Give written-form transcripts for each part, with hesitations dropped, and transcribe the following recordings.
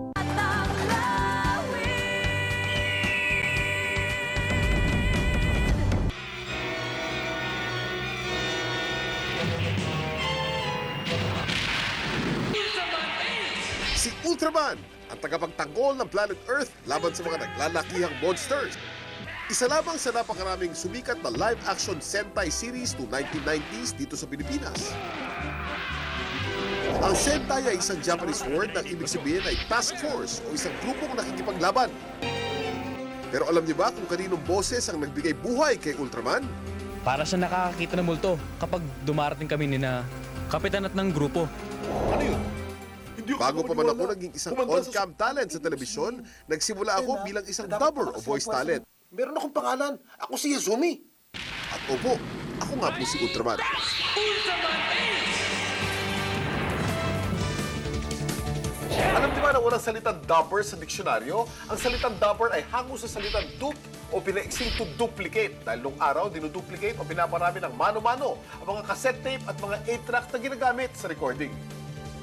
Si Ultraman, ang tagapagtanggol ng Planet Earth laban sa mga naglalakihang monsters. Isa lamang sa napakaraming sumikat na live-action Sentai series to 1990s dito sa Pilipinas. Ang Sentai ay isang Japanese word na ibig sabihin ay task force o isang grupong nakikipaglaban. Pero alam niyo ba kung kaninong boses ang nagbigay buhay kay Ultraman? Para siya nakakakita ng multo kapag dumarating kami ni na kapitan at ng grupo. Ano yun? Bago pa man ako naging isang on-cam talent sa telebisyon, nagsimula ako bilang isang dubber o voice talent. Meron akong pangalan. Ako si Yazumi. At opo, ako nga po si Ultraman. Alam niyo ba na unang salitang dubber sa diksyonaryo? Ang salitang dubber ay hango sa salitang dupe o pinaiksing to duplicate. Dahil nung araw, dinuduplicate o pinaparami ng mano-mano ang mga cassette tape at mga 8-track na ginagamit sa recording.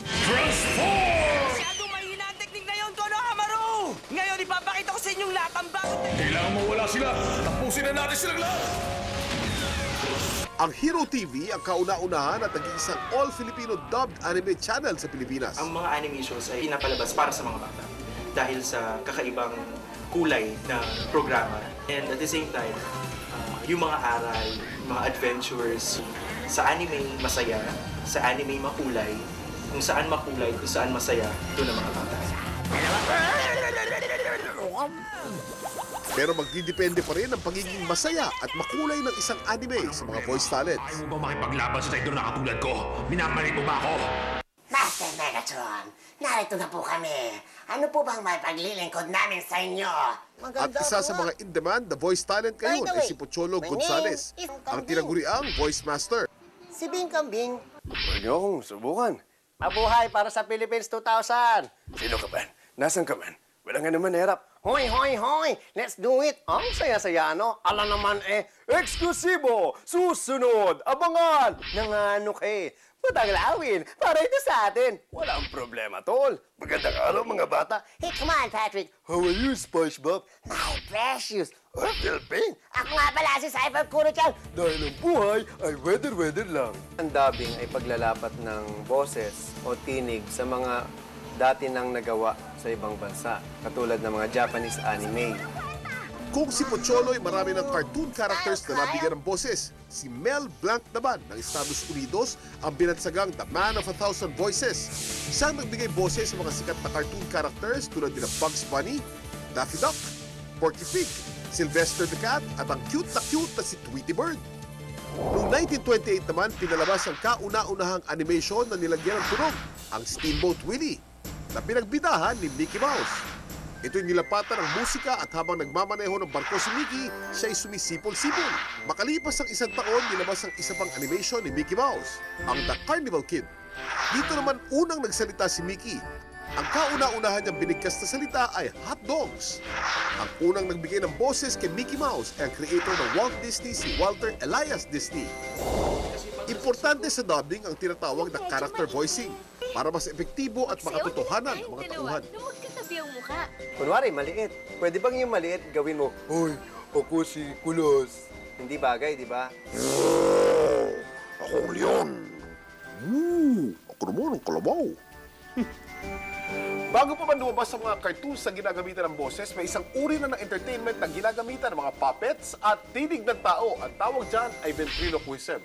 Masyadong mahina ang teknik na yun, Konohamaru! Ngayon, ipapakita ko sa inyong lahat ang bagong teknik. Kailangan mawala sila. Tapusin na natin silang lahat. Ang Hero TV ang kauna-unahan at nag-iisang all-Filipino dubbed anime channel sa Pilipinas. Ang mga animations ay pinapalabas para sa mga bata dahil sa kakaibang kulay na programa. And at the same time, yung mga aral, mga adventures, sa anime masaya, sa anime makulay, kung saan makulay, kung saan masaya, doon ang mga bata. Pero magdidepende pa rin ang pagiging masaya at makulay ng isang anime sa mga voice talents. Ayaw mo ba makipaglaban sa traidor na katulad ko? Minamalit mo ba ako? Master Megatron, narito na po kami. Ano po bang may paglilingkod namin sa inyo? At isa sa mga in-demand na voice talent ngayon ay si Pocholo Gonzales, ang tinaguriang voice master. Si Bing Kambing. Huwag niyo akong subukan. Mabuhay para sa Philippines 2000. Sino ka man? Nasaan ka man? Wala nga naman hirap. Hoy, hoy, hoy! Let's do it! Ang saya-saya, no? Alam naman eksklusibo! Susunod! Abangan! Nanganok Pataglawin! Para ito sa atin! Walang problema, tol. Magandang araw, mga bata. Hey, come on, Patrick! How are you, SpongeBob? My precious! Ah, Philippine. Ako nga pala si Cypher Kuro-chan! Dahil ang buhay ay weather lang. Ang dubbing ay paglalapat ng boses o tinig sa mga dati nang nagawa sa ibang bansa, katulad ng mga Japanese anime. Kung si Pocholo ay marami ng cartoon characters na nabigyan ng boses, si Mel Blanc naman ng Estados Unidos ang binatsagang The Man of a Thousand Voices. Siyang nagbigay boses sa mga sikat na cartoon characters tulad nila Bugs Bunny, Daffy Duck, Porky Pig, Sylvester the Cat at ang cute na si Tweety Bird. Noong 1928 naman, pinalabas ang kauna-unahang animation na nilagyan ng tunog, ang Steamboat Willie, na pinagbidahan ni Mickey Mouse. Ito'y nilapatan ng musika at habang nagmamaneho ng barko si Mickey, siya'y sumisipol-sipol. Makalipas ang isang taon, nilabas ang isa pang animation ni Mickey Mouse, ang The Carnival Kid. Dito naman unang nagsalita si Mickey. Ang kauna-unahan niyang binigkas na salita ay hot dogs. Ang unang nagbigay ng boses kay Mickey Mouse ay ang creator ng Walt Disney, si Walter Elias Disney. Importante sa dubbing ang tinatawag na character voicing para mas epektibo at makatotohanan ang mga tauhan. Magkatabi ang mukha. Kunwari, maliit. Pwede bang yung maliit gawin mo, Hoy, ako si Kulos. hindi bagay, di ba? Ako ang leon. Ako naman ang kalabaw. Bago pa man lumabas sa mga cartoons na ginagamitan ng boses, may isang uri na ng entertainment na ginagamitan ng mga puppets at tinig ng tao. Ang tawag dyan ay ventriloquism.